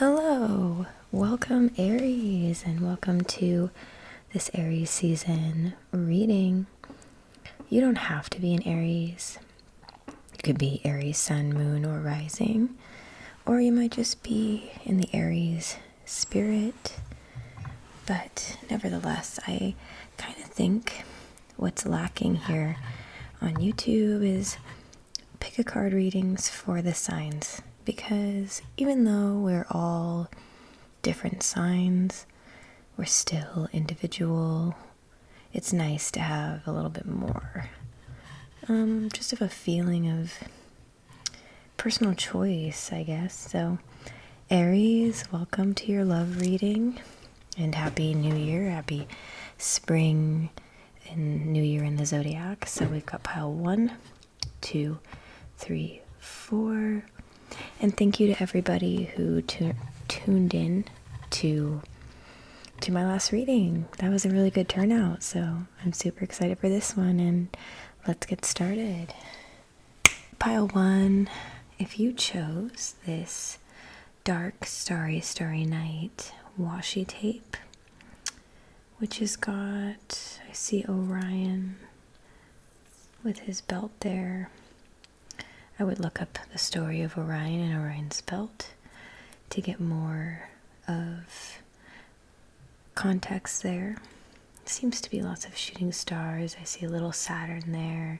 Hello, welcome Aries, and welcome to this Aries season reading. You don't have to be an Aries. You could be Aries sun, moon, or rising, or you might just be in the Aries spirit. But nevertheless, I kind of think what's lacking here on YouTube is pick a card readings for the signs, because even though we're all different signs, we're still individual. It's nice to have a little bit more just of a feeling of personal choice, I guess. So Aries, welcome to your love reading, and happy new year, happy spring and new year in the zodiac. So we've got pile 1, 2, 3, 4, and thank you to everybody who tuned in to my last reading. That was a really good turnout, so I'm super excited for this one, and let's get started. Pile 1, if you chose this dark starry night washi tape, which has got, I see Orion with his belt there. I would look up the story of Orion and Orion's belt to get more of context there. Seems to be lots of shooting stars. I see a little Saturn there.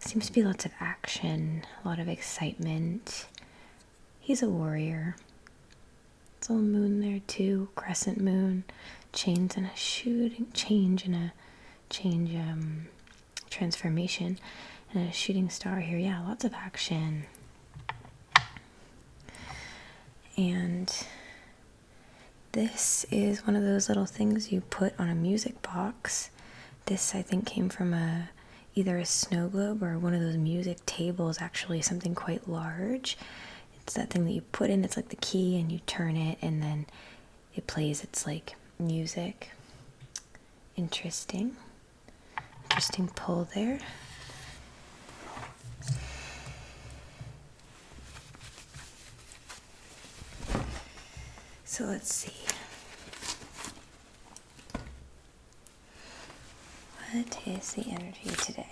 Seems to be lots of action, a lot of excitement. He's a warrior. It's a little moon there too, crescent moon, change and a transformation. And a shooting star here. Yeah, lots of action. And this is one of those little things you put on a music box. This, I think, came from either a snow globe or one of those music tables, actually something quite large. It's that thing that you put in, it's like the key, and you turn it and then it plays. It's like music. Interesting pull there. So let's see. What is the energy today?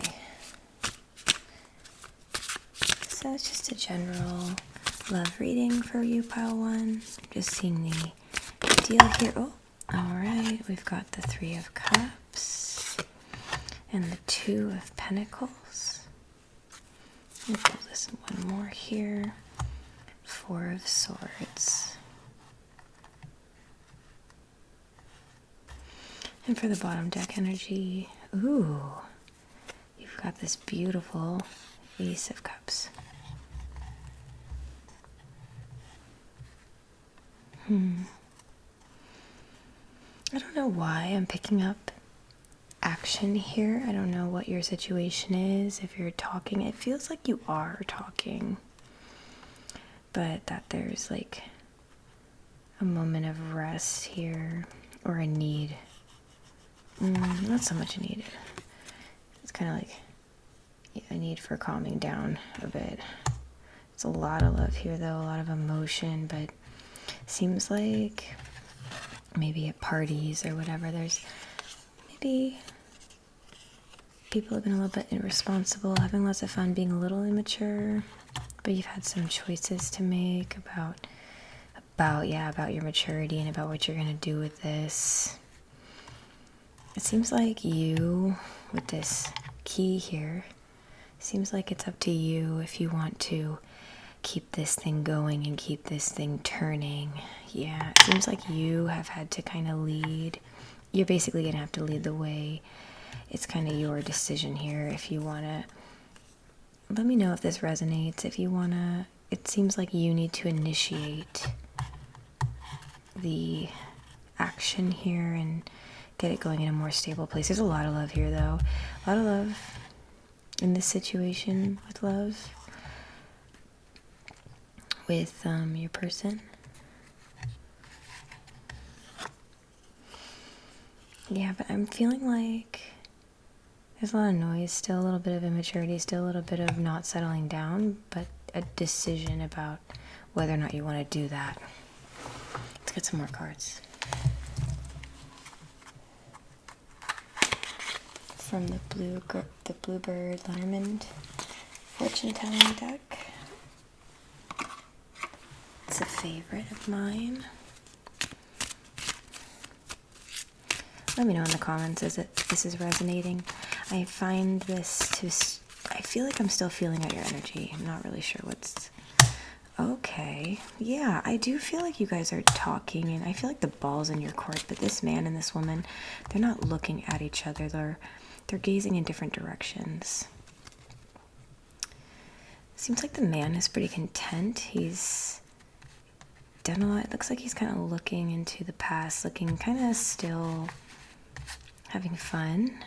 So it's just a general love reading for you, pile 1. Just seeing the deal here. Oh, alright. We've got the 3 of Cups and the 2 of Pentacles. We'll pull this one more here. 4 of Swords. And for the bottom deck energy, ooh, you've got this beautiful Ace of Cups. I don't know why I'm picking up action here. I don't know what your situation is. If you're talking, it feels like you are talking, but that there's like a moment of rest here, or a need. Not so much a need. It's kind of like a need for calming down a bit. It's a lot of love here, though, a lot of emotion, but seems like maybe at parties or whatever, there's maybe people have been a little bit irresponsible, having lots of fun, being a little immature, but you've had some choices to make about your maturity and about what you're going to do with this. It seems like you, with this key here, seems like it's up to you if you want to keep this thing going and keep this thing turning. Yeah, it seems like you have had to kind of lead. You're basically going to have to lead the way. It's kind of your decision here if you want to. Let me know if this resonates. If you want to, it seems like you need to initiate the action here and get it going in a more stable place. There's a lot of love here, though. A lot of love in this situation with love, with your person. Yeah, but I'm feeling like there's a lot of noise, still a little bit of immaturity, still a little bit of not settling down, but a decision about whether or not you want to do that. Get some more cards. From the Bluebird Lenormand fortune telling deck. It's a favorite of mine. Let me know in the comments if this is resonating. I find this to... I feel like I'm still feeling out your energy. I'm not really sure what's... Okay. Yeah, I do feel like you guys are talking, and I feel like the ball's in your court, but this man and this woman, they're not looking at each other. They're gazing in different directions. Seems like the man is pretty content. He's done a lot. It looks like he's kind of looking into the past, looking kind of still having fun.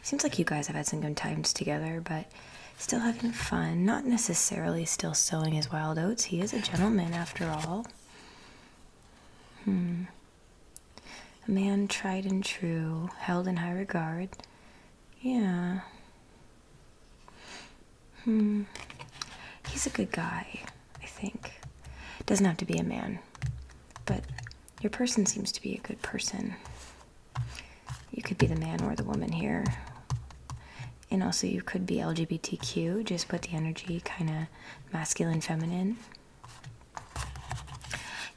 Seems like you guys have had some good times together, but still having fun. Not necessarily still sowing his wild oats. He is a gentleman after all. A man tried and true, held in high regard. Yeah. He's a good guy, I think. Doesn't have to be a man, but your person seems to be a good person. You could be the man or the woman here. And also you could be LGBTQ, just put the energy kind of masculine, feminine.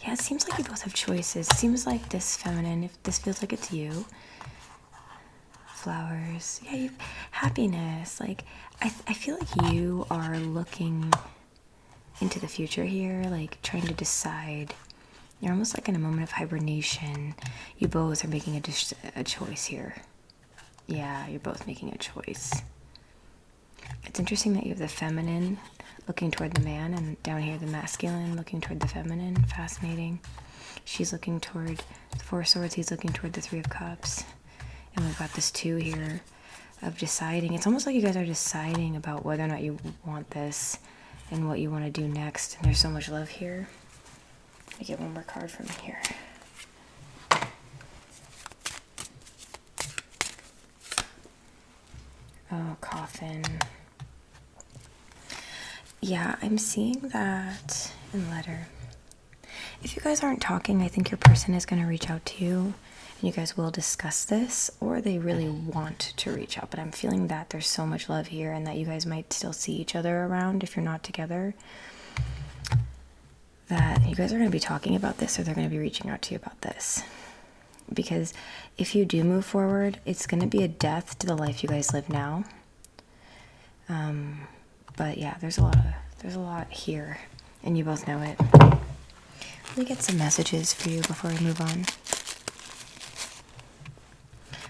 Yeah, it seems like you both have choices. It seems like this feminine, if this feels like it's you. Flowers. Yeah, happiness. Like, I feel like you are looking into the future here, like trying to decide. You're almost like in a moment of hibernation. You both are making a choice here. Yeah, you're both making a choice. It's interesting that you have the feminine looking toward the man, and down here the masculine looking toward the feminine. Fascinating. She's looking toward the Four of Swords. He's looking toward the Three of Cups. And we've got this 2 here of deciding. It's almost like you guys are deciding about whether or not you want this and what you want to do next. And there's so much love here. Let me get one more card from here. Oh, coffin. Yeah, I'm seeing that in letter. If you guys aren't talking, I think your person is going to reach out to you, and you guys will discuss this, or they really want to reach out. But I'm feeling that there's so much love here, and that you guys might still see each other around if you're not together. That you guys are going to be talking about this, or they're going to be reaching out to you about this. Because if you do move forward, it's going to be a death to the life you guys live now. But yeah, there's a lot here, and you both know it. Let me get some messages for you before we move on.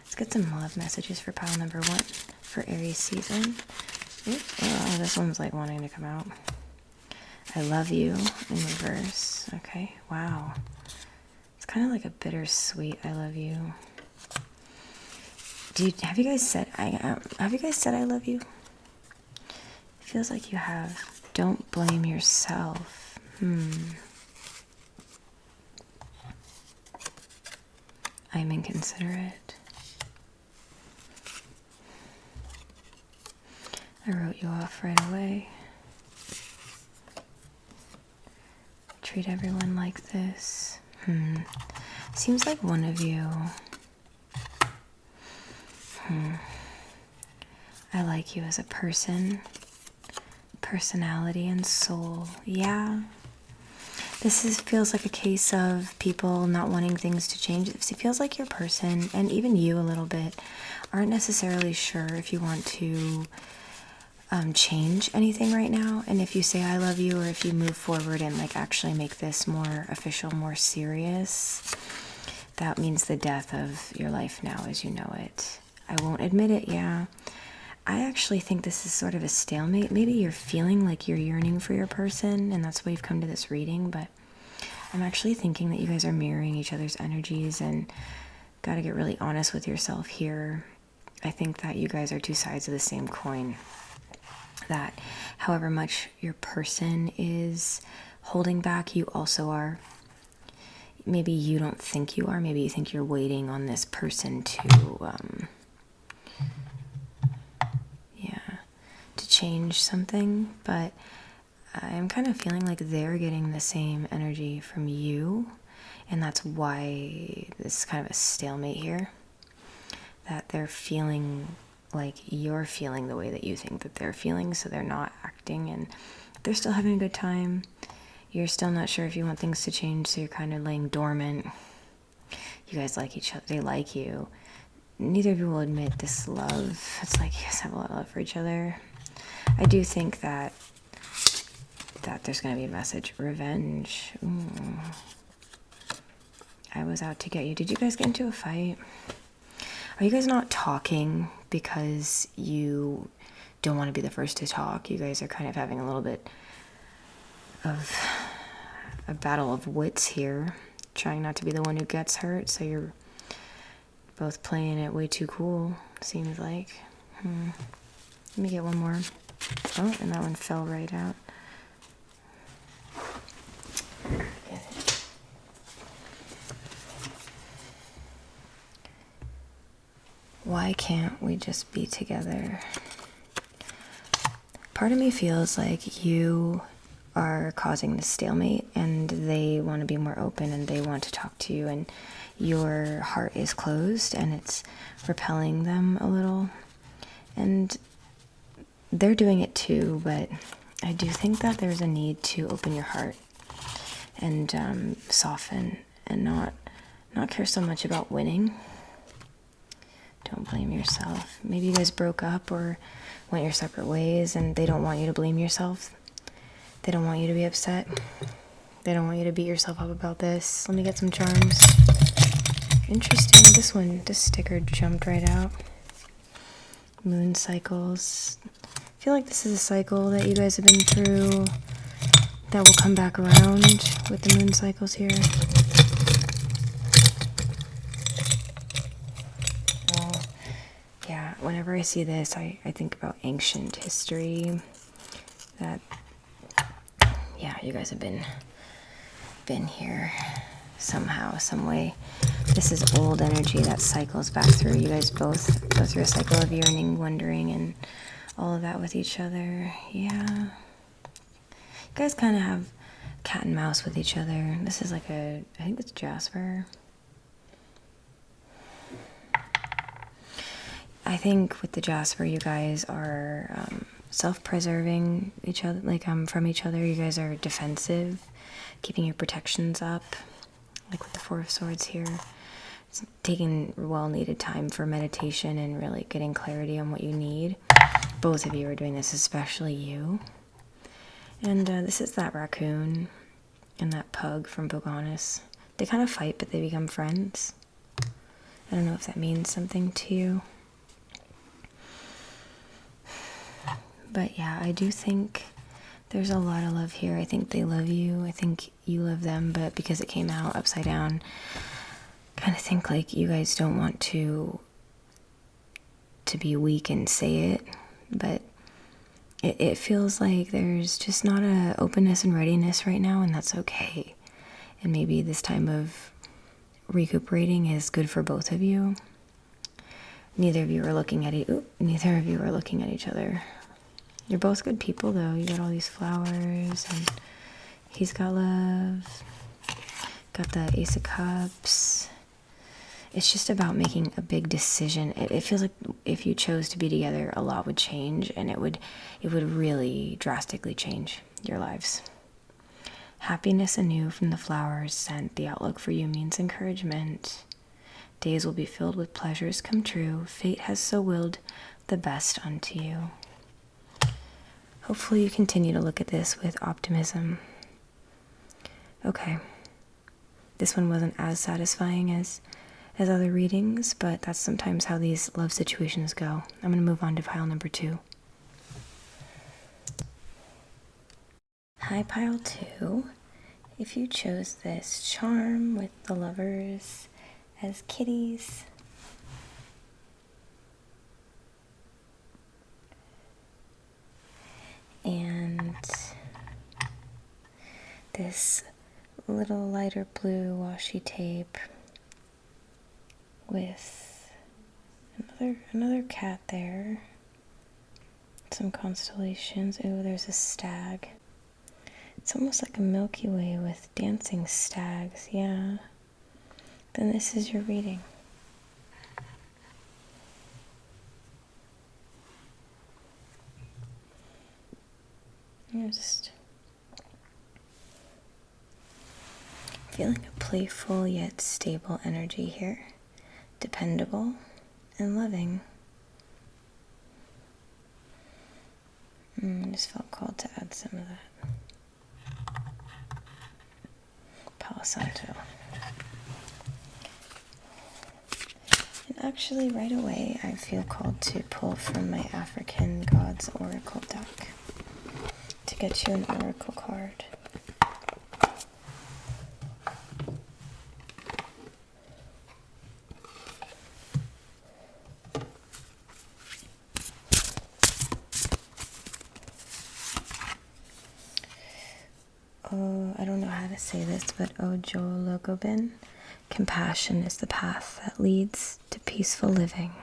Let's get some love messages for pile number 1 for Aries season. Oh, this one's like wanting to come out. I love you in reverse. Okay, wow. It's kind of like a bittersweet I love you. Have you guys said I love you? It feels like you have. Don't blame yourself. I'm inconsiderate. I wrote you off right away. Treat everyone like this. Seems like one of you. I like you as a person, personality, and soul. Yeah. This feels like a case of people not wanting things to change. It feels like your person, and even you a little bit, aren't necessarily sure if you want to change anything right now. And if you say I love you, or if you move forward and like actually make this more official, more serious, that means the death of your life now as you know it. I won't admit it, yeah. I actually think this is sort of a stalemate. Maybe you're feeling like you're yearning for your person, and that's why you've come to this reading, but I'm actually thinking that you guys are mirroring each other's energies, and gotta get really honest with yourself here. I think that you guys are 2 sides of the same coin. That however much your person is holding back, you also are. Maybe you don't think you are. Maybe you think you're waiting on this person to change something, but I'm kind of feeling like they're getting the same energy from you. And that's why this is kind of a stalemate here. That they're feeling like you're feeling the way that you think that they're feeling, so they're not acting, and they're still having a good time. You're still not sure if you want things to change, so you're kind of laying dormant. You guys like each other. They like you. Neither of you will admit this love. It's like you guys have a lot of love for each other. I do think that there's going to be a message. Revenge. Ooh. I was out to get you. Did you guys get into a fight? Are you guys not talking because you don't want to be the first to talk? You guys are kind of having a little bit of a battle of wits here, trying not to be the one who gets hurt, so you're both playing it way too cool, seems like. Let me get one more. Oh, and that one fell right out. Why can't we just be together? Part of me feels like you are causing this stalemate, and they want to be more open and they want to talk to you, and your heart is closed and it's repelling them a little. And they're doing it too, but I do think that there's a need to open your heart and soften and not care so much about winning. Don't blame yourself. Maybe you guys broke up or went your separate ways, and they don't want you to blame yourself. They don't want you to be upset. They don't want you to beat yourself up about this. Let me get some charms. Interesting. This sticker jumped right out. Moon cycles. I feel like this is a cycle that you guys have been through that will come back around with the moon cycles here. Yeah, whenever I see this, I think about ancient history. That, yeah, you guys have been here somehow, some way. This is old energy that cycles back through. You guys both go through a cycle of yearning, wondering, and all of that with each other. Yeah. You guys kind of have cat and mouse with each other. This is like I think it's Jasper. I think with the Jasper, you guys are self-preserving each other, from each other. You guys are defensive, keeping your protections up, like with the Four of Swords here. It's taking well-needed time for meditation and really getting clarity on what you need. Both of you are doing this, especially you. And this is that raccoon and that pug from Pocahontas. They kind of fight, but they become friends. I don't know if that means something to you. But yeah, I do think there's a lot of love here. I think they love you. I think you love them, but because it came out upside down, kind of think like you guys don't want to be weak and say it, but it feels like there's just not a openness and readiness right now, and that's okay. And maybe this time of recuperating is good for both of you. Neither of you are looking at each other. You're both good people, though. You got all these flowers, and he's got love. Got the Ace of Cups. It's just about making a big decision. It feels like if you chose to be together, a lot would change, and it would really drastically change your lives. Happiness anew from the flowers sent. The outlook for you means encouragement. Days will be filled with pleasures come true. Fate has so willed the best unto you. Hopefully you continue to look at this with optimism. Okay. This one wasn't as satisfying as other readings, but that's sometimes how these love situations go. I'm going to move on to pile number 2. Hi, pile 2. If you chose this charm with the lovers as kitties, and this little lighter blue washi tape with another cat there, some constellations. Ooh, there's a stag. It's almost like a Milky Way with dancing stags, yeah. Then this is your reading. You're just feeling a playful yet stable energy here. Dependable and loving. Just felt called to add some of that. Palo Santo. And actually, right away, I feel called to pull from my African Gods Oracle deck to get you an oracle card. Oh, I don't know how to say this, but Ojo Logobin. Compassion is the path that leads to peaceful living.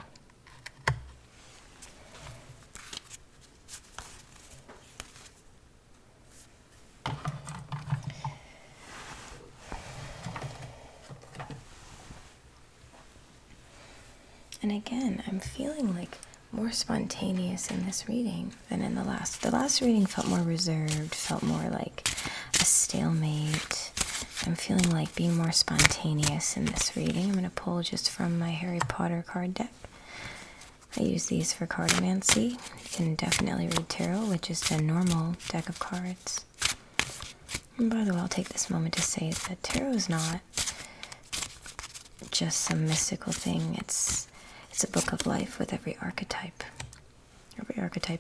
And again, I'm feeling like more spontaneous in this reading than in the last. The last reading felt more reserved, felt more like a stalemate. I'm feeling like being more spontaneous in this reading. I'm going to pull just from my Harry Potter card deck. I use these for cartomancy. You can definitely read tarot, which is the normal deck of cards. And by the way, I'll take this moment to say that tarot is not just some mystical thing. It's a book of life with every archetype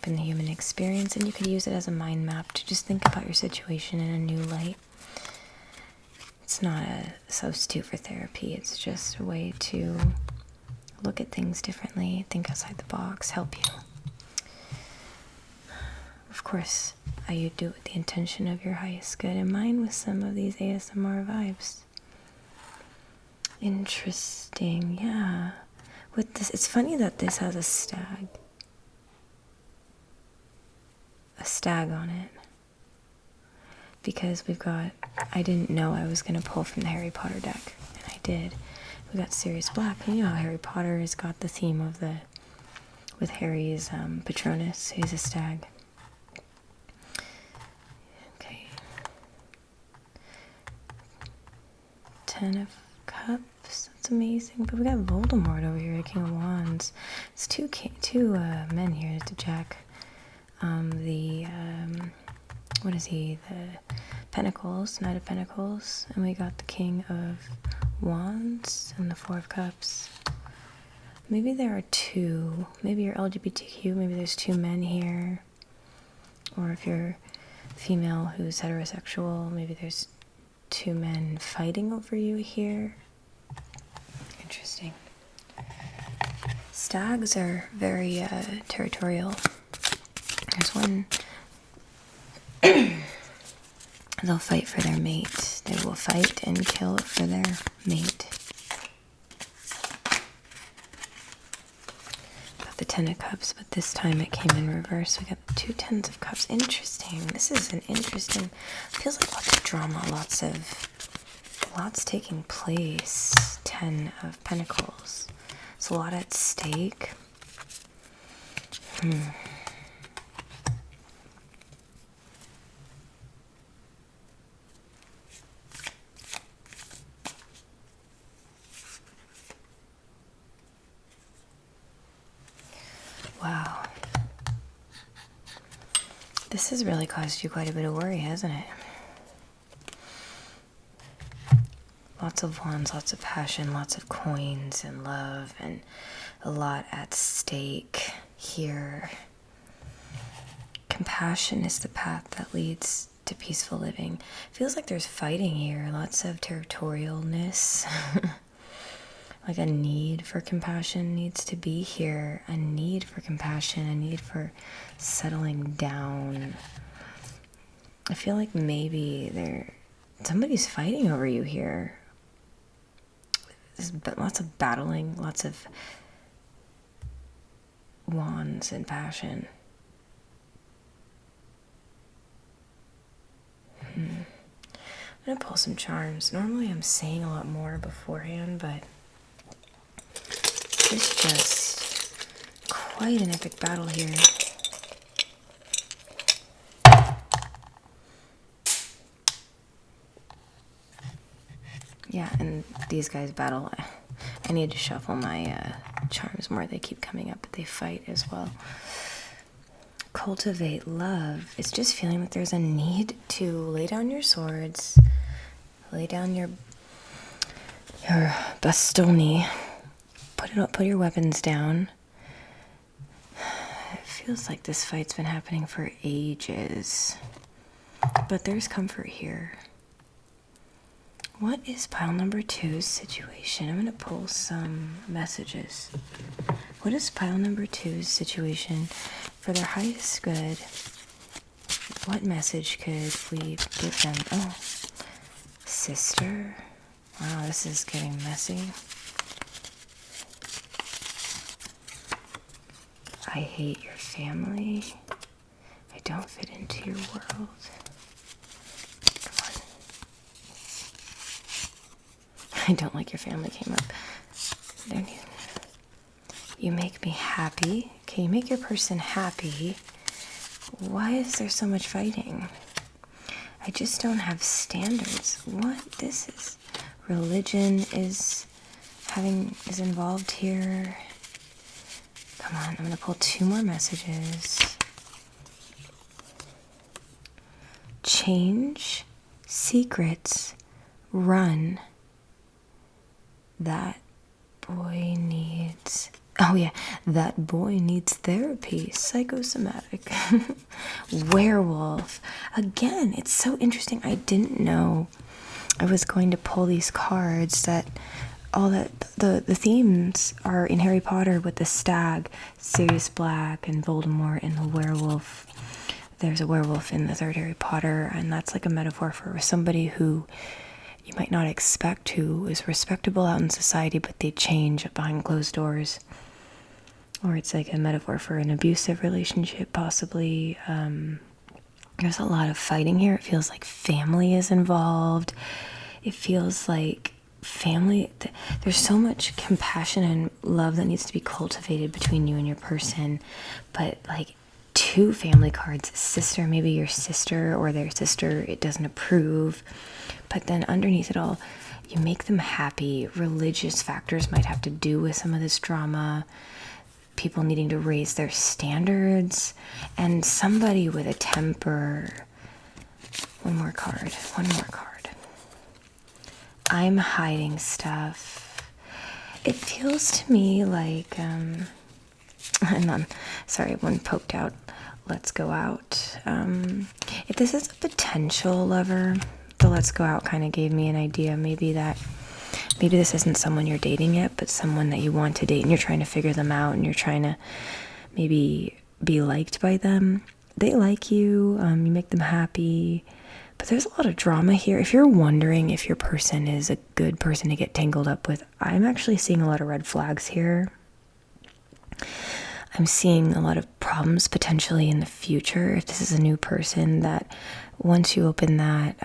in the human experience, and you could use it as a mind map to just think about your situation in a new light. It's not a substitute for therapy. It's just a way to look at things differently, think outside the box, help you. Of course, you do it with the intention of your highest good in mind with some of these ASMR vibes. Interesting, yeah. With this, it's funny that this has a stag on it, because we've got, I didn't know I was going to pull from the Harry Potter deck, and I did. We got Sirius Black, and you know how Harry Potter has got the theme of with Harry's Patronus, he's a stag. Okay. 10 of Cups, that's amazing. But we got Voldemort over here, King of Wands. It's two men here, it's a Jack. What is he? The Pentacles, Knight of Pentacles. And we got the King of Wands and the Four of Cups. Maybe there are two. Maybe you're LGBTQ, maybe there's two men here. Or if you're female who's heterosexual, maybe there's two men fighting over you here. Interesting. Stags are very territorial. There's one. They'll fight for their mate. They will fight and kill for their mate. Got the 10 of Cups, but this time it came in reverse. We got the 2 Tens of Cups. Interesting. This is an interesting. Feels like lots of drama, lots taking place. 10 of Pentacles. It's a lot at stake. Wow. This has really caused you quite a bit of worry, hasn't it? Lots of wands, lots of passion, lots of coins and love, and a lot at stake here. Compassion is the path that leads to peaceful living. Feels like there's fighting here, lots of territorialness. Like a need for compassion needs to be here. A need for compassion, a need for settling down. I feel like maybe somebody's fighting over you here. There's lots of battling, lots of wands and passion. I'm gonna pull some charms. Normally I'm saying a lot more beforehand, but it's just quite an epic battle here. Yeah, and these guys battle. I need to shuffle my charms more. They keep coming up, but they fight as well. Cultivate love. It's just feeling like there's a need to lay down your swords, lay down your bastoni, put your weapons down. It feels like this fight's been happening for ages, but there's comfort here. What is pile number 2's situation? I'm going to pull some messages. What is pile number 2's situation for their highest good? What message could we give them? Oh, sister. Wow, this is getting messy. I hate your family. I don't fit into your world. I don't like your family came up. You make me happy. Okay, you make your person happy. Why is there so much fighting? I just don't have standards. What? This is religion is involved here. Come on, I'm gonna pull 2 more messages. Change, secrets, run. That boy needs... Oh yeah, that boy needs therapy. Psychosomatic. Werewolf. Again, it's so interesting. I didn't know I was going to pull these cards that the themes are in Harry Potter with the stag, Sirius Black, and Voldemort, and the werewolf. There's a werewolf in the 3rd Harry Potter, and that's like a metaphor for somebody who you might not expect, who is respectable out in society, but they change behind closed doors. Or it's like a metaphor for an abusive relationship, possibly. There's a lot of fighting here. It feels like family is involved. It feels like family, there's so much compassion and love that needs to be cultivated between you and your person. But like 2 family cards, sister, maybe your sister or their sister, it doesn't approve. But then underneath it all, you make them happy. Religious factors might have to do with some of this drama. People needing to raise their standards. And somebody with a temper. One more card. I'm hiding stuff. It feels to me like, and I'm sorry, one poked out. Let's go out. If this is a potential lover, the let's go out kind of gave me an idea. Maybe this isn't someone you're dating yet, but someone that you want to date and you're trying to figure them out and you're trying to maybe be liked by them. They like you, you make them happy, but there's a lot of drama here. If you're wondering if your person is a good person to get tangled up with, I'm actually seeing a lot of red flags here. I'm seeing a lot of problems potentially in the future. If this is a new person, that once you open that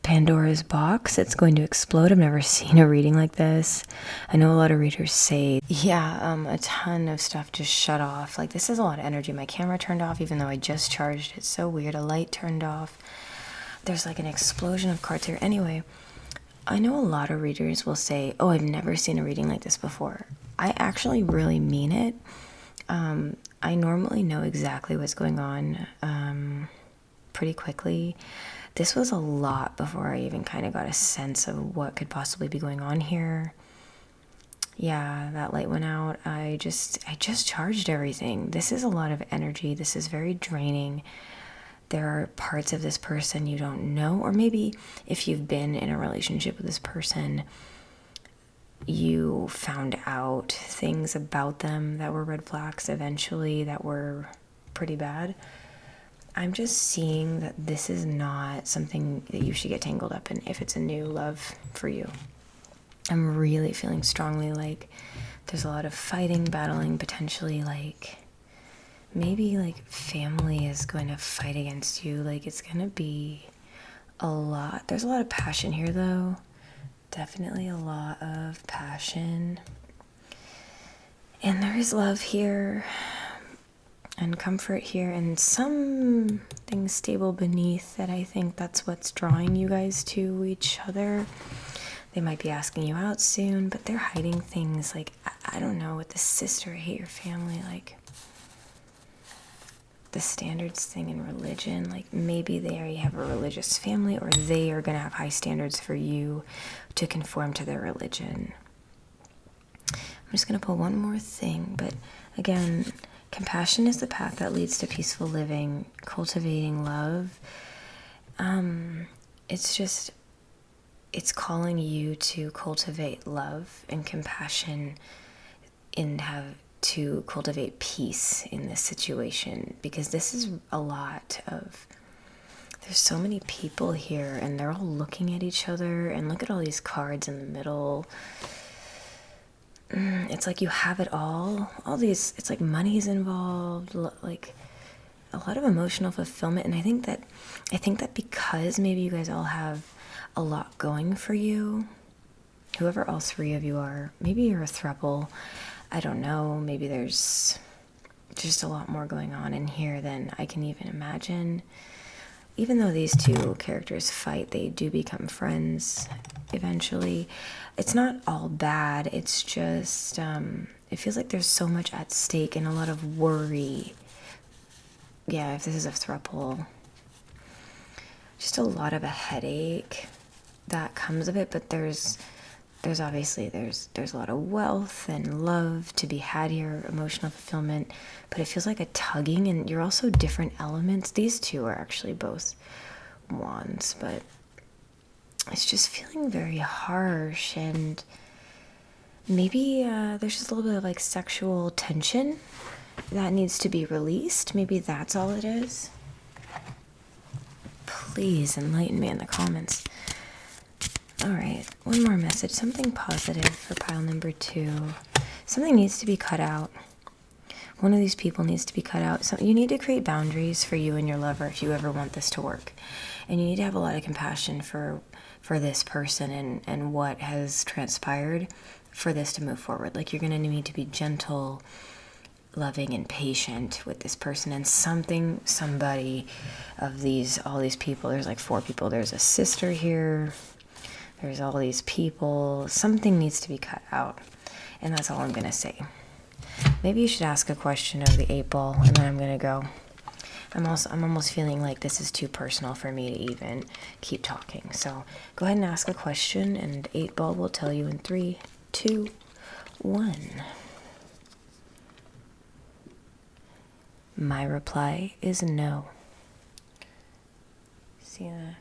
Pandora's box, it's going to explode. I've never seen a reading like this. I know a lot of readers say, yeah, a ton of stuff just shut off. Like, this is a lot of energy. My camera turned off even though I just charged it. So weird. A light turned off. There's like an explosion of cards here. Anyway, I know a lot of readers will say, oh, I've never seen a reading like this before. I actually really mean it. I normally know exactly what's going on pretty quickly. This was a lot before I even kind of got a sense of what could possibly be going on here. Yeah, that light went out. I just charged everything. This is a lot of energy. This is very draining. There are parts of this person you don't know, or maybe if you've been in a relationship with this person, you found out things about them that were red flags eventually that were pretty bad. I'm just seeing that this is not something that you should get tangled up in if it's a new love for you. I'm really feeling strongly like there's a lot of fighting, battling, potentially like maybe like family is going to fight against you. Like it's going to be a lot. There's a lot of passion here, though. Definitely a lot of passion. And there is love here and comfort here and something stable beneath that. I think that's what's drawing you guys to each other. They might be asking you out soon, but they're hiding things. Like, I don't know, with the sister, I hate your family, like the standards thing in religion. Like, maybe they already have a religious family, or they are going to have high standards for you to conform to their religion. I'm just going to pull one more thing, but again, compassion is the path that leads to peaceful living, cultivating love. It's calling you to cultivate love and compassion and have to cultivate peace in this situation, because this is a lot of, there's so many people here and they're all looking at each other, and look at all these cards in the middle. It's like you have it all these, it's like money's involved, like a lot of emotional fulfillment. And I think that because maybe you guys all have a lot going for you, whoever all three of you are, maybe you're a throuple, I don't know, maybe there's just a lot more going on in here than I can even imagine. Even though these two characters fight, they do become friends eventually. It's not all bad, it's just it feels like there's so much at stake and a lot of worry. Yeah, if this is a throuple, just a lot of a headache that comes of it. But there's obviously there's a lot of wealth and love to be had here, emotional fulfillment, but it feels like a tugging. And you're also different elements. These two are actually both wands, but it's just feeling very harsh, and maybe there's just a little bit of like sexual tension that needs to be released. Maybe that's all it is. Please enlighten me in the comments. All right, one more message, something positive for pile number 2. Something needs to be cut out. One of these people needs to be cut out. So you need to create boundaries for you and your lover if you ever want this to work. And you need to have a lot of compassion for this person and what has transpired for this to move forward. Like, you're going to need to be gentle, loving, and patient with this person. And somebody of all these people, there's like 4 people. There's a sister here. There's all these people. Something needs to be cut out. And that's all I'm going to say. Maybe you should ask a question of the 8 ball, and then I'm going to go. I'm almost feeling like this is too personal for me to even keep talking. So go ahead and ask a question, and 8 ball will tell you in 3, 2, 1. My reply is no. See that?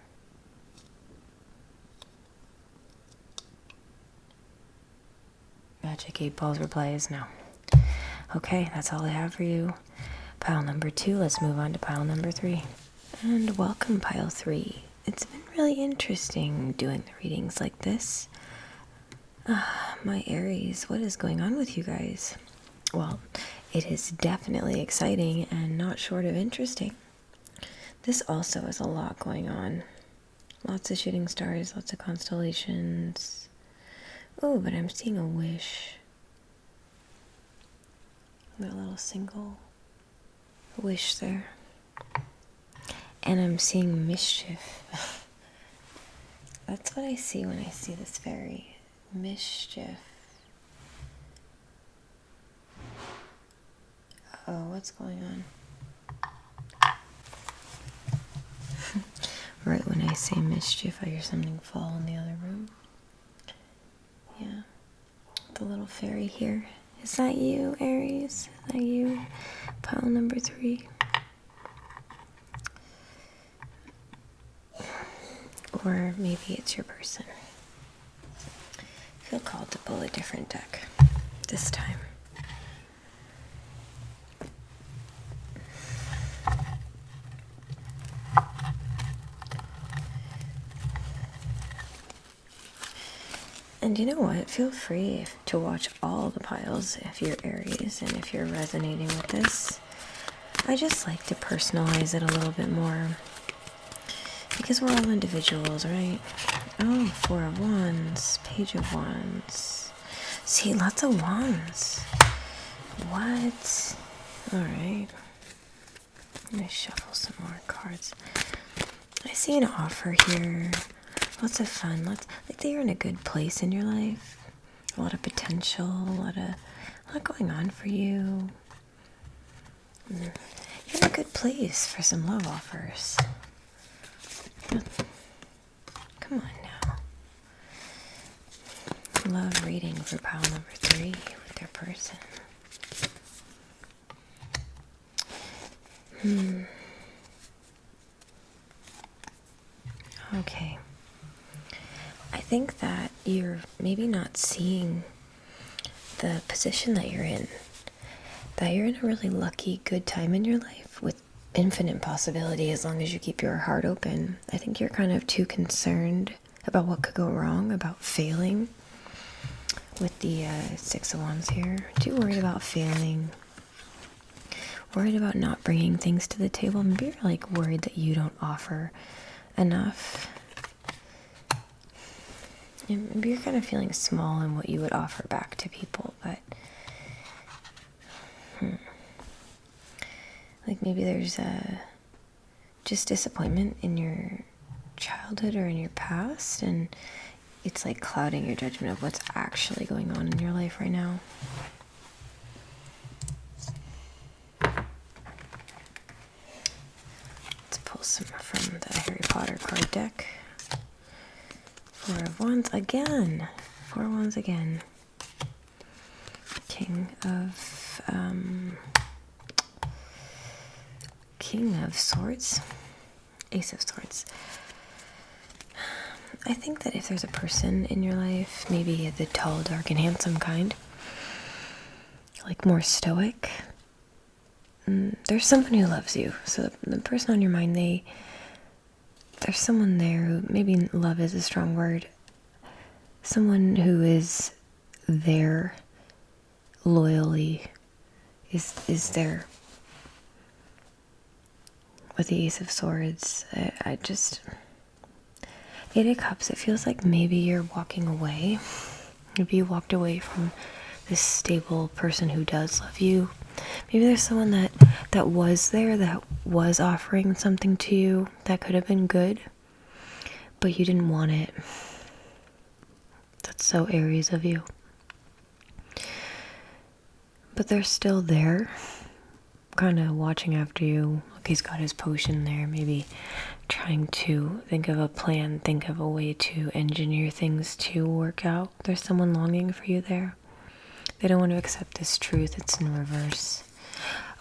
Magic 8 ball's reply is no. Okay, that's all I have for you. Pile number 2, let's move on to pile number 3. And welcome, pile 3. It's been really interesting doing the readings like this. My Aries, what is going on with you guys? Well, it is definitely exciting and not short of interesting. This also has a lot going on. Lots of shooting stars, lots of constellations. Oh, but I'm seeing a wish. A little single wish there. And I'm seeing mischief. That's what I see when I see this fairy. Mischief. Oh, what's going on? Right when I say mischief, I hear something fall in the other room. Yeah. The little fairy here. Is that you, Aries? Is that you? Pile number 3. Or maybe it's your person. I feel called to pull a different deck this time. And you know what? Feel free to watch all the piles if you're Aries and if you're resonating with this. I just like to personalize it a little bit more. Because we're all individuals, right? Oh, Four of Wands, Page of Wands. See, lots of wands. What? Alright. I'm gonna shuffle some more cards. I see an offer here. Lots of fun. Like they're in a good place in your life. A lot of potential, a lot going on for you. You're in a good place for some love offers. Come on now. Love reading for pile number 3 with their person. Okay. I think that you're maybe not seeing the position that you're in. That you're in a really lucky, good time in your life with infinite possibility as long as you keep your heart open. I think you're kind of too concerned about what could go wrong, about failing. With the Six of Wands here. Too worried about failing. Worried about not bringing things to the table. Maybe you're like worried that you don't offer enough. And maybe you're kind of feeling small in what you would offer back to people, but like maybe there's just disappointment in your childhood or in your past, and it's like clouding your judgment of what's actually going on in your life right now. Let's pull some from the Harry Potter card deck. Four of Wands again. Four of Wands again. King of Swords. Ace of Swords. I think that if there's a person in your life, maybe the tall, dark, and handsome kind, like more stoic, there's someone who loves you. So the person on your mind, there's someone there who, maybe love is a strong word, someone who is there loyally, is there. With the Ace of Swords, I just... Eight of Cups, it feels like maybe you're walking away. Maybe you walked away from this stable person who does love you. Maybe there's someone that was there, that was offering something to you that could have been good, but you didn't want it. That's so Aries of you. But they're still there, kind of watching after you. Look, he's got his potion there, maybe trying to think of a plan, think of a way to engineer things to work out. There's someone longing for you there. They don't want to accept this truth. It's in reverse.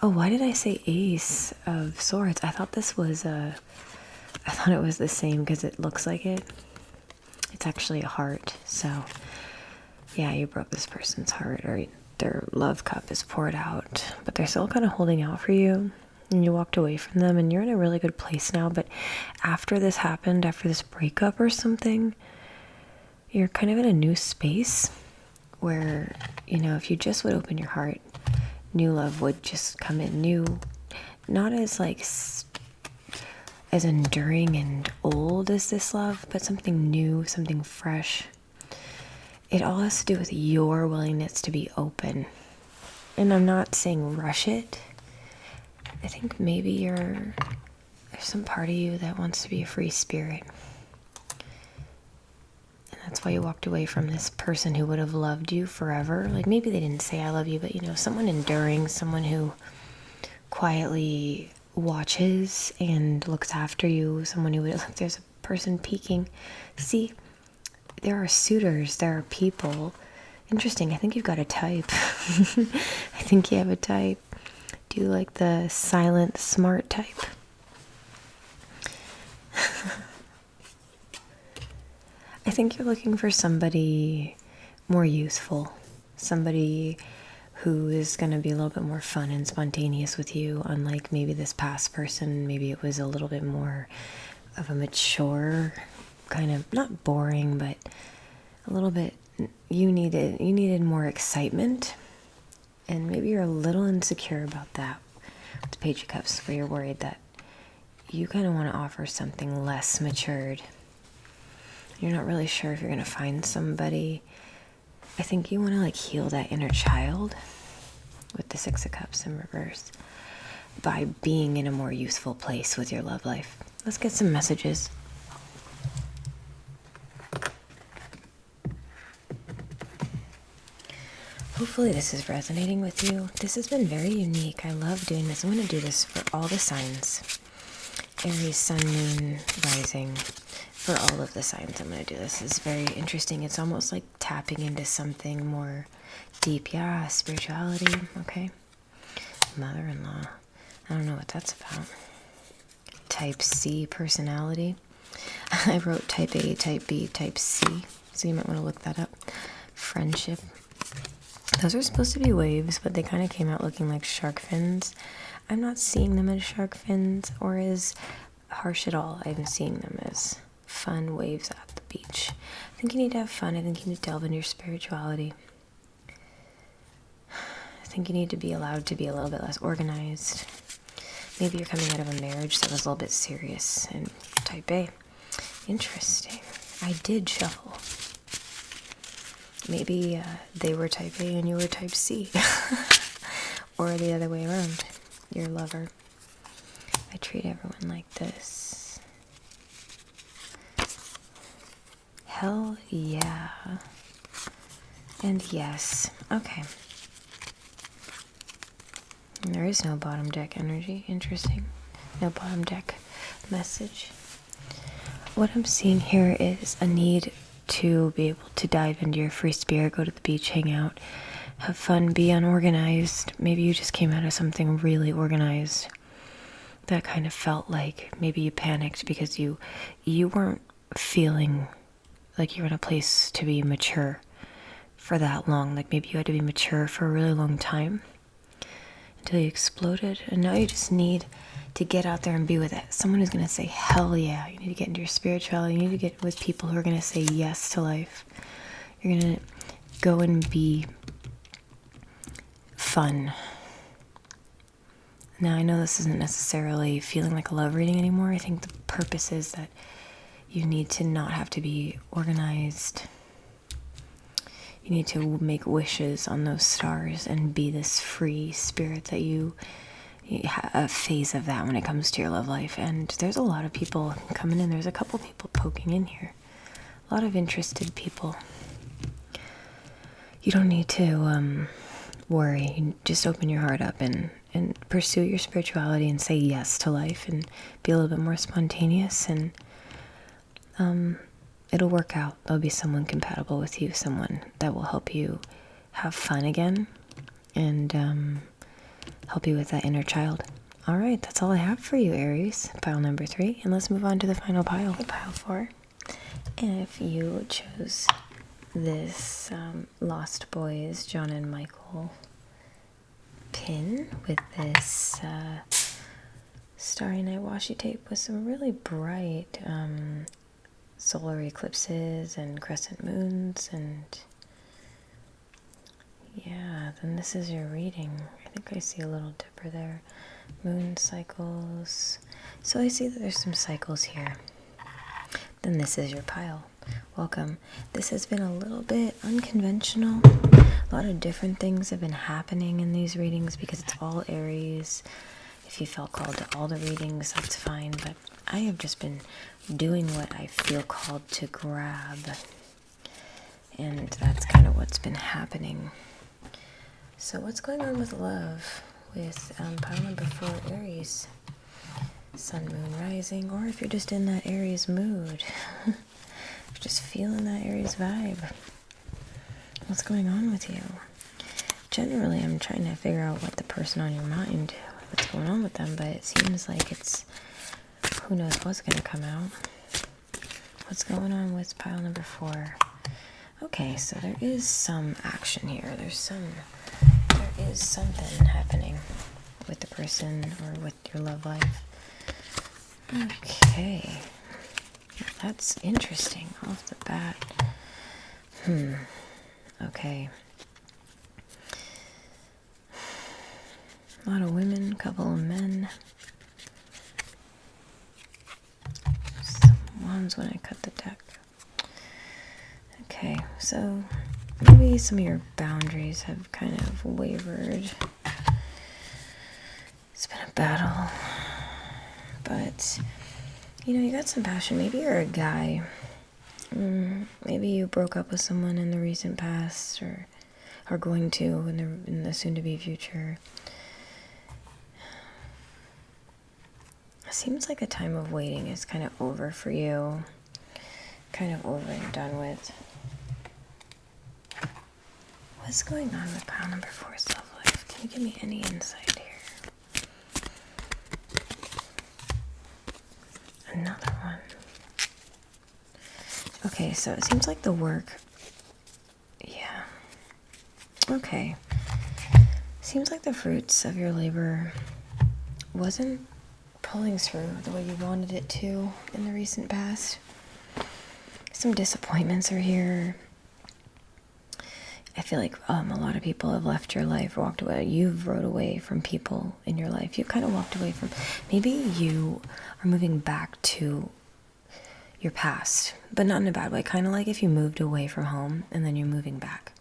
Oh, why did I say Ace of Swords? I thought this was I thought it was the same because it looks like it. It's actually a heart. So yeah, you broke this person's heart, or their love cup is poured out, but they're still kind of holding out for you. And you walked away from them, and you're in a really good place now. But after this happened, after this breakup or something, you're kind of in a new space where, you know, if you just would open your heart, new love would just come in. New, not as like as enduring and old as this love, but something new, something fresh. It all has to do with your willingness to be open. And I'm not saying rush it. I think maybe there's some part of you that wants to be a free spirit. And that's why you walked away from this person who would have loved you forever. Like maybe they didn't say I love you, but you know, someone enduring, someone who quietly watches and looks after you, someone who would, like, there's a person peeking. See, there are suitors, there are people. Interesting, I think you've got a type. I think you have a type. Do you like the silent, smart type? I think you're looking for somebody more youthful. Somebody who is going to be a little bit more fun and spontaneous with you, unlike maybe this past person. Maybe it was a little bit more of a mature, kind of, not boring, but a little bit, you needed more excitement. And maybe you're a little insecure about that with the Page of Cups, where you're worried that you kind of want to offer something less matured. You're not really sure if you're going to find somebody. I think you want to like heal that inner child with the Six of Cups in reverse by being in a more youthful place with your love life. Let's get some messages. Hopefully this is resonating with you. This has been very unique. I love doing this. I'm going to do this for all the signs. Aries, Sun, Moon, Rising. For all of the signs I'm going to do this. It's very interesting. It's almost like tapping into something more deep. Yeah, spirituality. Okay. Mother-in-law. I don't know what that's about. Type C personality. I wrote type A, type B, type C. So you might want to look that up. Friendship. Those are supposed to be waves, but they kind of came out looking like shark fins. I'm not seeing them as shark fins or as harsh at all. I'm seeing them as fun waves at the beach. I think you need to have fun. I think you need to delve into your spirituality. I think you need to be allowed to be a little bit less organized. Maybe you're coming out of a marriage that was a little bit serious. And type A. Interesting. I did shuffle. Maybe they were type A and you were type C. Or the other way around. Your lover. I treat everyone like this. Hell yeah. And yes. Okay. And there is no bottom deck energy. Interesting. No bottom deck message. What I'm seeing here is a need to be able to dive into your free spirit, go to the beach, hang out, have fun, be unorganized. Maybe you just came out of something really organized that kind of felt like maybe you panicked because you weren't feeling like you were in a place to be mature for that long. Like maybe you had to be mature for a really long time until you exploded, and now you just need to get out there and be with it. Someone who's going to say, hell yeah. You need to get into your spirituality. You need to get with people who are going to say yes to life. You're going to go and be fun. Now, I know this isn't necessarily feeling like a love reading anymore. I think the purpose is that you need to not have to be organized. You need to make wishes on those stars and be this free spirit that you have a phase of that when it comes to your love life. And there's a lot of people coming in. There's a couple people poking in here. A lot of interested people. You don't need to worry. You just open your heart up and pursue your spirituality and say yes to life and be a little bit more spontaneous, and it'll work out. There'll be someone compatible with you, someone that will help you have fun again and help you with that inner child. All right, that's all I have for you, Aries. Pile number 3, and let's move on to the final pile, pile 4. And if you chose this Lost Boys John and Michael pin with this Starry Night washi tape with some really bright solar eclipses and crescent moons, and yeah, then this is your reading. I think I see a little dipper there. Moon cycles. So I see that there's some cycles here. Then this is your pile. Welcome. This has been a little bit unconventional. A lot of different things have been happening in these readings because it's all Aries. If you felt called to all the readings, that's fine. But I have just been doing what I feel called to grab. And that's kind of what's been happening. So what's going on with love with pile number 4, Aries? Sun, Moon, Rising, or if you're just in that Aries mood, if you're just feeling that Aries vibe, what's going on with you? Generally, I'm trying to figure out what the person on your mind, what's going on with them, but it seems like it's, who knows what's going to come out. What's going on with pile number 4? Okay, so there is some action here. There is something happening with the person or with your love life. Okay, that's interesting off the bat. Okay. A lot of women, couple of men. Wands when I cut the deck. Okay, so maybe some of your boundaries have kind of wavered. It's been a battle. But, you got some passion. Maybe you're a guy. Maybe you broke up with someone in the recent past or are going to in the soon-to-be future. It seems like a time of waiting is kind of over for you. Kind of over and done with. What's going on with pile number 4's love life? Can you give me any insight here? Another one. Okay, so it seems like the work. Yeah. Okay. Seems like the fruits of your labor wasn't pulling through the way you wanted it to in the recent past. Some disappointments are here. I feel like a lot of people have left your life, walked away. You've rode away from people in your life. You've kind of walked away from. Maybe you are moving back to your past, but not in a bad way. Kind of like if you moved away from home and then you're moving back.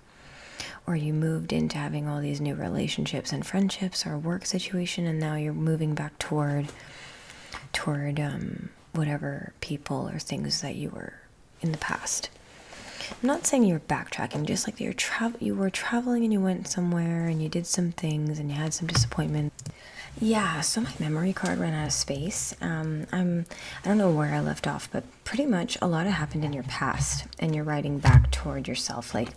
Or you moved into having all these new relationships and friendships or work situation, and now you're moving back toward whatever people or things that you were in the past. I'm not saying you're backtracking, just like you were traveling and you went somewhere and you did some things and you had some disappointment. Yeah, so my memory card ran out of space. I don't know where I left off, but pretty much a lot happened in your past and you're riding back toward yourself. Like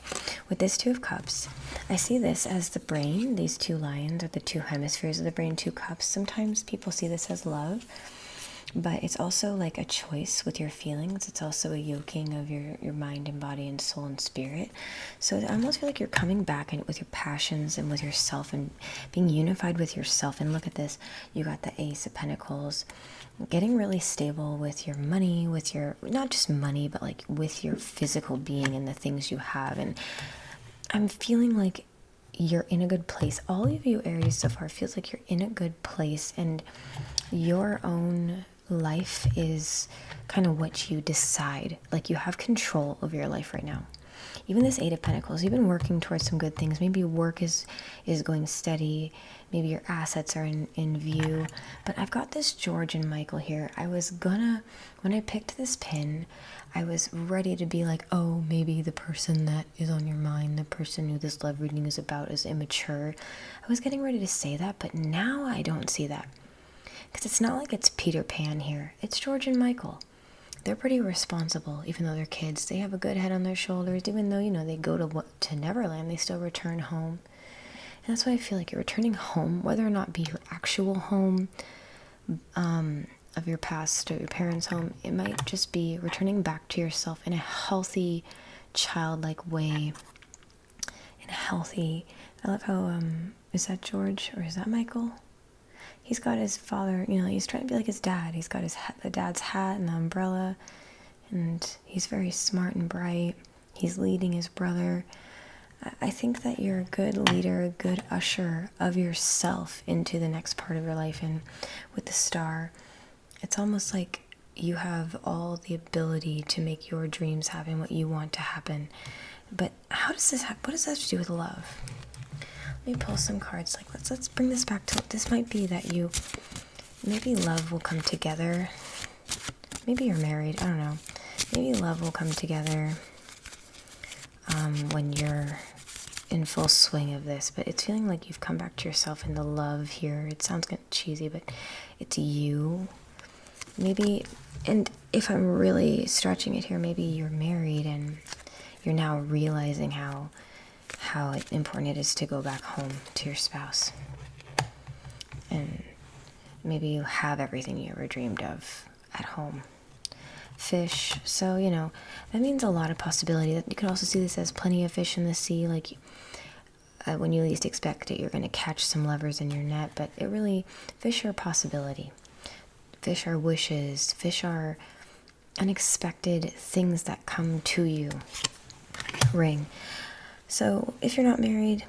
with this 2 of Cups, I see this as the brain. These 2 lions are the 2 hemispheres of the brain, 2 cups. Sometimes people see this as love. But it's also like a choice with your feelings. It's also a yoking of your mind and body and soul and spirit. So I almost feel like you're coming back with your passions and with yourself and being unified with yourself. And look at this. You got the Ace of Pentacles. Getting really stable with your money, with your, not just money, but like with your physical being and the things you have. And I'm feeling like you're in a good place. All of you Aries so far feels like you're in a good place and your own life is kind of what you decide. Like you have control of your life right now. Even this 8 of Pentacles, you've been working towards some good things. Maybe work is going steady. Maybe your assets are in view. But I've got this George and Michael here. When I picked this pin, I was ready to be like, oh, maybe the person that is on your mind, the person who this love reading is about is immature. I was getting ready to say that, but now I don't see that. Because it's not like it's Peter Pan here. It's George and Michael. They're pretty responsible, even though they're kids. They have a good head on their shoulders. Even though, they go to Neverland, they still return home. And that's why I feel like you're returning home, whether or not be your actual home of your past or your parents' home. It might just be returning back to yourself in a healthy, childlike way. In a healthy... I love how... is that George or is that Michael? He's got his father, he's trying to be like his dad. He's got the dad's hat and the umbrella, and he's very smart and bright. He's leading his brother. I think that you're a good leader, a good usher of yourself into the next part of your life. And with the star, it's almost like you have all the ability to make your dreams happen, what you want to happen. But what does that have to do with love? Let me pull some cards. Like let's bring this back to, this might be that maybe love will come together. Maybe you're married, I don't know. Maybe love will come together when you're in full swing of this. But it's feeling like you've come back to yourself in the love here. It sounds kind of cheesy, but it's you. Maybe, and if I'm really stretching it here, maybe you're married and you're now realizing how important it is to go back home to your spouse. And maybe you have everything you ever dreamed of at home. Fish, so, that means a lot of possibility. You can also see this as plenty of fish in the sea. Like, when you least expect it, you're going to catch some lovers in your net. But fish are a possibility. Fish are wishes. Fish are unexpected things that come to you. Ring. So if you're not married,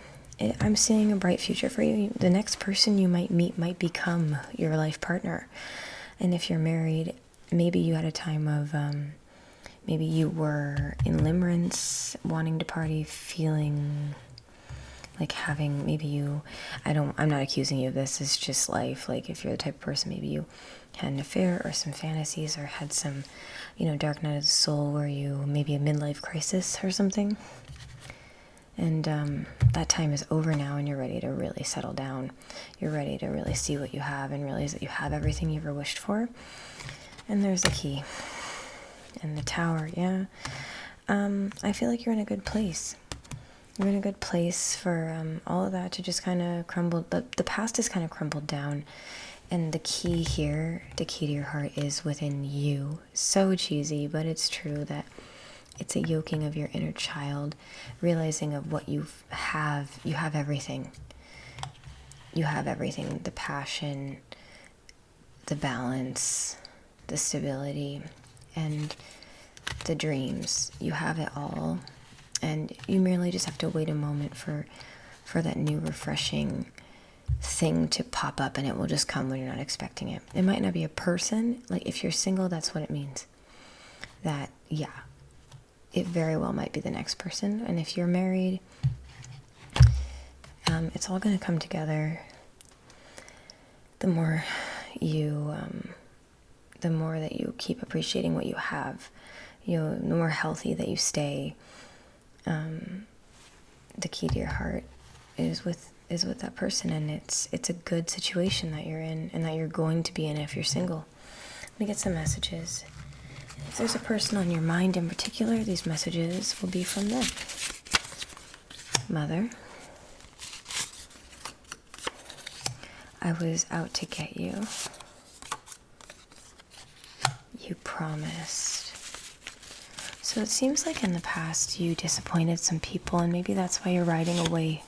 I'm seeing a bright future for you. The next person you might meet might become your life partner. And if you're married, maybe you had a time of, maybe you were in limerence, wanting to party, feeling like having, maybe you, I'm not accusing you of this, it's just life. Like if you're the type of person, maybe you had an affair or some fantasies or had some, dark night of the soul where you, maybe a midlife crisis or something. And that time is over now, and you're ready to really settle down. You're ready to really see what you have and realize that you have everything you ever wished for. And there's the key. And the tower, yeah. I feel like you're in a good place. You're in a good place for all of that to just kind of crumble. The past is kind of crumbled down. And the key here, the key to your heart, is within you. So cheesy, but it's true that it's a yoking of your inner child, realizing of what you have. You have everything. You have everything. The passion, the balance, the stability, and the dreams. You have it all. And you merely just have to wait a moment for that new refreshing thing to pop up, and it will just come when you're not expecting it. It might not be a person. Like if you're single, that's what it means. That, yeah, it very well might be the next person. And if you're married, it's all going to come together. The more that you keep appreciating what you have, the more healthy that you stay. The key to your heart is with that person, and it's a good situation that you're in and that you're going to be in if you're single. Let me get some messages. If there's a person on your mind in particular, these messages will be from them. Mother, I was out to get you. You promised. So it seems like in the past you disappointed some people, and maybe that's why you're riding away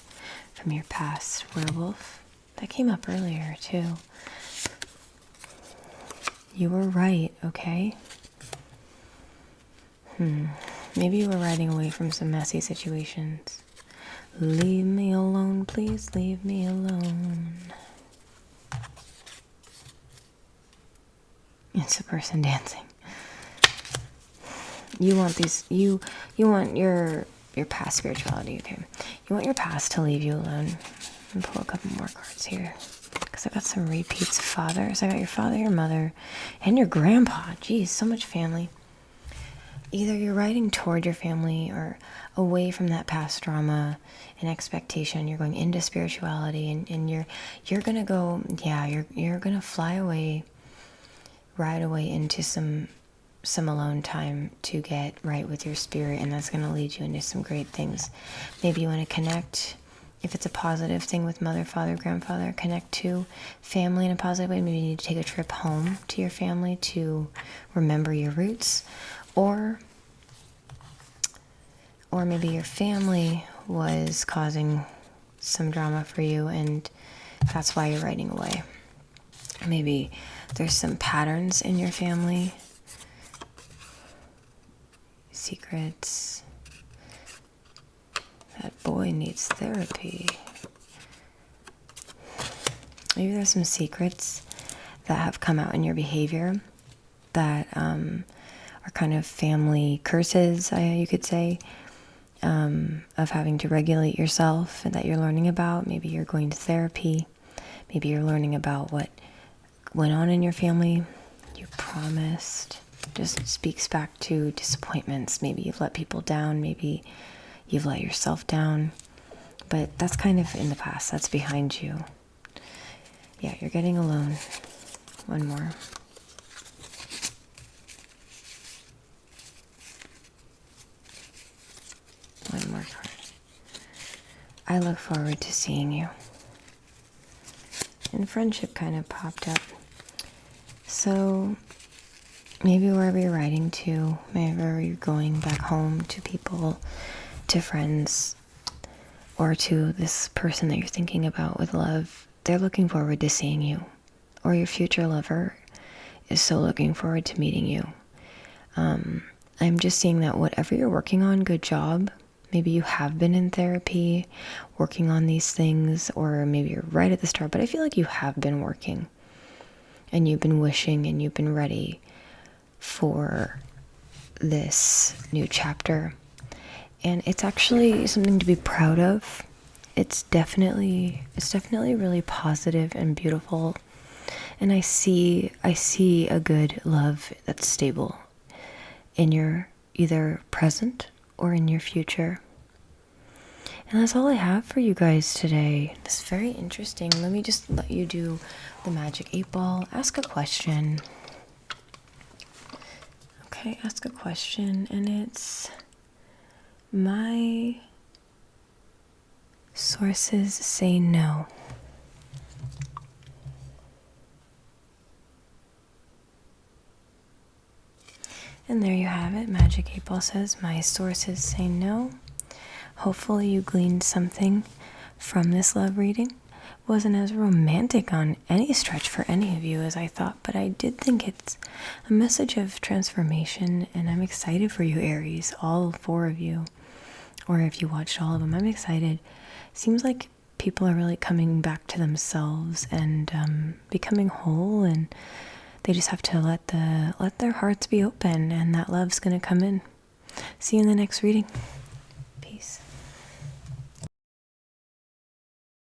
from your past, werewolf. That came up earlier too. You were right, okay? Maybe you were riding away from some messy situations. Leave me alone, please leave me alone. It's a person dancing. You want you want your past spirituality, okay? You want your past to leave you alone. And pull a couple more cards here, because I got some repeats. Fathers, I got your father, your mother, and your grandpa. Geez, so much family. Either you're riding toward your family or away from that past drama and expectation. You're going into spirituality, and you're gonna go, yeah, you're gonna fly away, ride away into some alone time to get right with your spirit, and that's going to lead you into some great things. Maybe you want to connect, if it's a positive thing, with mother, father, grandfather. Connect to family in a positive way. Maybe you need to take a trip home to your family to remember your roots, or maybe your family was causing some drama for you, and that's why you're riding away. Maybe there's some patterns in your family. Secrets. That boy needs therapy. Maybe there's some secrets that have come out in your behavior that are kind of family curses, you could say, of having to regulate yourself, and that you're learning about. Maybe you're going to therapy. Maybe you're learning about what went on in your family. You promised. Just speaks back to disappointments. Maybe you've let people down. Maybe you've let yourself down. But that's kind of in the past. That's behind you. Yeah, you're getting alone. One more. One more card. I look forward to seeing you. And friendship kind of popped up. So maybe wherever you're riding to, maybe wherever you're going back home, to people, to friends, or to this person that you're thinking about with love, they're looking forward to seeing you. Or your future lover is so looking forward to meeting you. I'm just seeing that whatever you're working on, good job. Maybe you have been in therapy, working on these things, or maybe you're right at the start, but I feel like you have been working, and you've been wishing, and you've been ready for this new chapter. And it's actually something to be proud of. It's definitely really positive and beautiful. And I see a good love that's stable in your either present or in your future. And that's all I have for you guys today. This is very interesting. Let me just let you do the magic 8-ball. Ask a question. Okay, ask a question, and it's, my sources say no. And there you have it. Magic 8-ball says, my sources say no. Hopefully you gleaned something from this love reading. Wasn't as romantic on any stretch for any of you as I thought, but I did think it's a message of transformation, and I'm excited for you, Aries, all 4 of you. Or if you watched all of them, I'm excited. Seems like people are really coming back to themselves and becoming whole, and they just have to let their hearts be open, and that love's gonna come in. See you in the next reading.